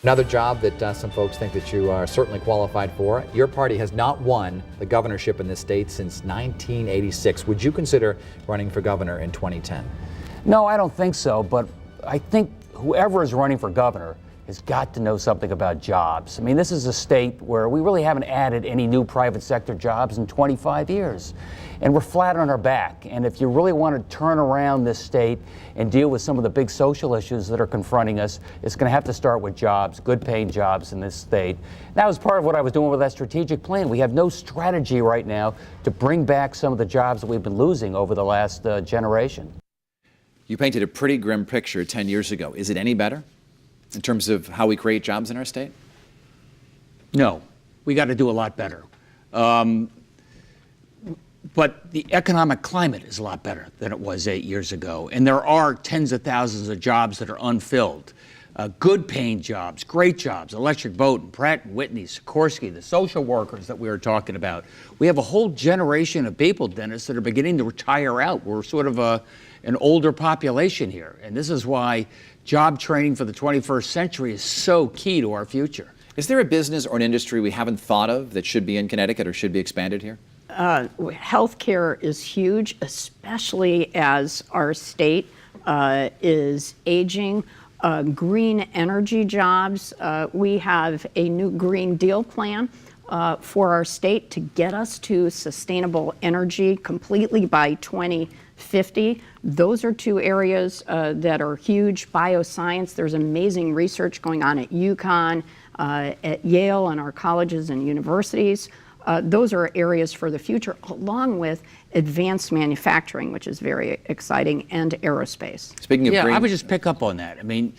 Another job that some folks think that you are certainly qualified for. Your party has not won the governorship in this state since 1986. Would you consider running for governor in 2010? No, I don't think so, but I think whoever is running for governor has got to know something about jobs. I mean, this is a state where we really haven't added any new private sector jobs in 25 years. And we're flat on our back. And if you really want to turn around this state and deal with some of the big social issues that are confronting us, it's going to have to start with jobs, good paying jobs in this state. That was part of what I was doing with that strategic plan. We have no strategy right now to bring back some of the jobs that we've been losing over the last generation. You painted a pretty grim picture 10 years ago. Is it any better in terms of how we create jobs in our state? No, we got to do a lot better. But the economic climate is a lot better than it was 8 years ago. And there are tens of thousands of jobs that are unfilled. Good paying jobs, great jobs, Electric Boat and Pratt & Whitney, Sikorsky, the social workers that we were talking about. We have a whole generation of people, Dennis, that are beginning to retire out. We're sort of an older population here. And this is why job training for the 21st century is so key to our future. Is there a business or an industry we haven't thought of that should be in Connecticut or should be expanded here? Healthcare is huge, especially as our state is aging. Green energy jobs. We have a new Green Deal plan for our state to get us to sustainable energy completely by 2050. Those are two areas that are huge. Bioscience, there's amazing research going on at UConn, at Yale, and our colleges and universities. Those are areas for the future, along with advanced manufacturing, which is very exciting, and aerospace. Speaking of green, I would just pick up on that. I mean,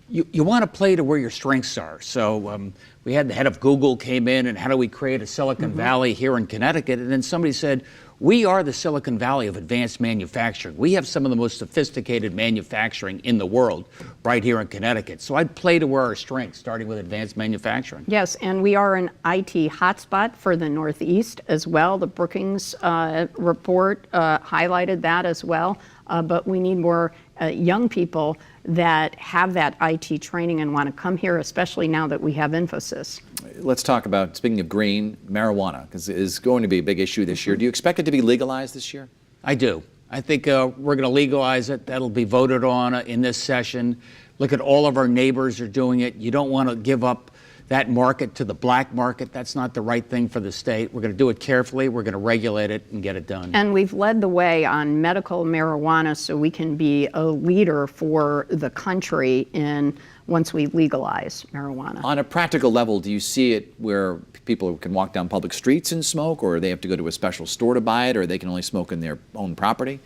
you want to play to where your strengths are. So we had the head of Google came in, and how do we create a Silicon Valley here in Connecticut? And then somebody said, we are the Silicon Valley of advanced manufacturing. We have some of the most sophisticated manufacturing in the world right here in Connecticut. So I'd play to where our strengths, starting with advanced manufacturing. Yes, and we are an IT hotspot for the Northeast as well. The Brookings report highlighted that as well. But we need more young people that have that IT training and want to come here, especially now that we have Infosys. Let's talk about, speaking of green, marijuana, because it is going to be a big issue this year. Do you expect it to be legalized this year? I do. I think we're going to legalize it. That'll be voted on in this session. Look at all of our neighbors are doing it. You don't want to give up that market to the black market. That's not the right thing for the state. We're going to do it carefully. We're going to regulate it and get it done. And we've led the way on medical marijuana so we can be a leader for the country in once we legalize marijuana. On a practical level, do you see it where people can walk down public streets and smoke, or they have to go to a special store to buy it, or they can only smoke in their own property?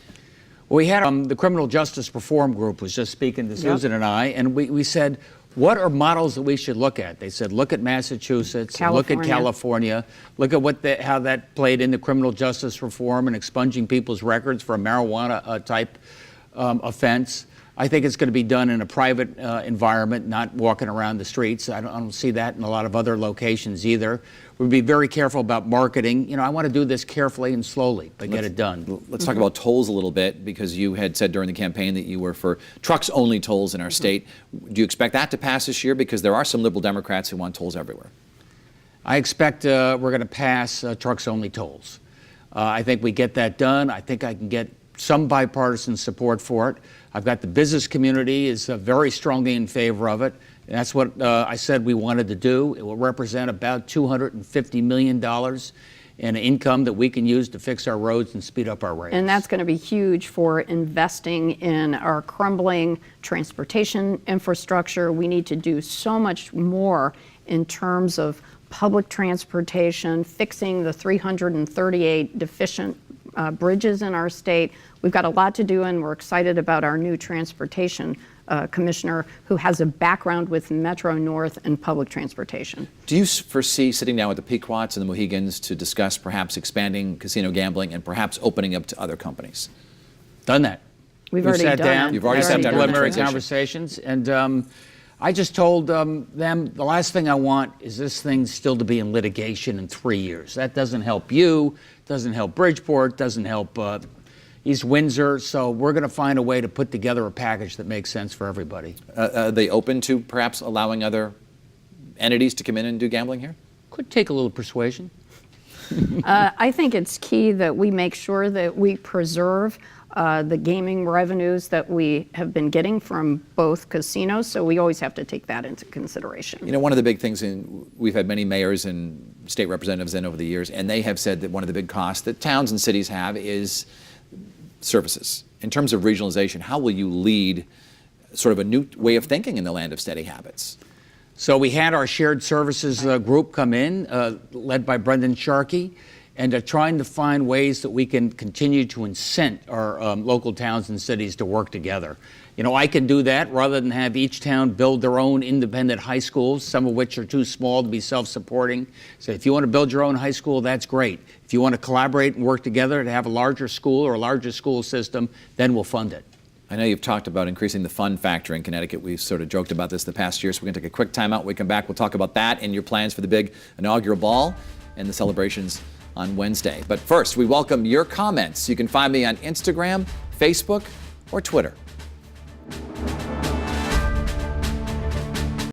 Well, we had the Criminal Justice Reform Group was just speaking to Susan and I, and we said, what are models that we should look at? They said, look at Massachusetts, look at California, look at how that played into criminal justice reform and expunging people's records for a marijuana type offense. I think it's going to be done in a private environment, not walking around the streets. I don't see that in a lot of other locations either. We'll be very careful about marketing. You know, I want to do this carefully and slowly, but get it done. Let's talk about tolls a little bit, because you had said during the campaign that you were for trucks-only tolls in our state. Do you expect that to pass this year? Because there are some liberal Democrats who want tolls everywhere. I expect we're going to pass trucks-only tolls. I think we get that done. I think I can get some bipartisan support for it. I've got the business community is very strongly in favor of it. And that's what I said we wanted to do. It will represent about $250 million in income that we can use to fix our roads and speed up our rates. And that's going to be huge for investing in our crumbling transportation infrastructure. We need to do so much more in terms of public transportation, fixing the 338 deficient bridges in our state. We've got a lot to do, and we're excited about our new transportation commissioner who has a background with Metro North and public transportation. Do you foresee sitting down with the Pequots and the Mohegans to discuss perhaps expanding casino gambling and perhaps opening up to other companies? Done that. We've already sat done down. it. You've already sat down. Preliminary conversations, and I just told them the last thing I want is this thing still to be in litigation in 3 years. That doesn't help you, doesn't help Bridgeport, doesn't help East Windsor. So we're going to find a way to put together a package that makes sense for everybody. Are they open to perhaps allowing other entities to come in and do gambling here? Could take a little persuasion. I think it's key that we make sure that we preserve the gaming revenues that we have been getting from both casinos, so we always have to take that into consideration. You know, one of the big things, we've had many mayors and state representatives in over the years, and they have said that one of the big costs that towns and cities have is services. In terms of regionalization, how will you lead sort of a new way of thinking in the land of steady habits? So we had our shared services group come in, led by Brendan Sharkey, and trying to find ways that we can continue to incent our local towns and cities to work together. You know, I can do that rather than have each town build their own independent high schools, some of which are too small to be self-supporting. So if you want to build your own high school, that's great. If you want to collaborate and work together to have a larger school or a larger school system, then we'll fund it. I know you've talked about increasing the fun factor in Connecticut. We've sort of joked about this the past year, so we're going to take a quick time out. When we come back, we'll talk about that and your plans for the big inaugural ball and the celebrations on Wednesday. But first, we welcome your comments. You can find me on Instagram, Facebook, or Twitter.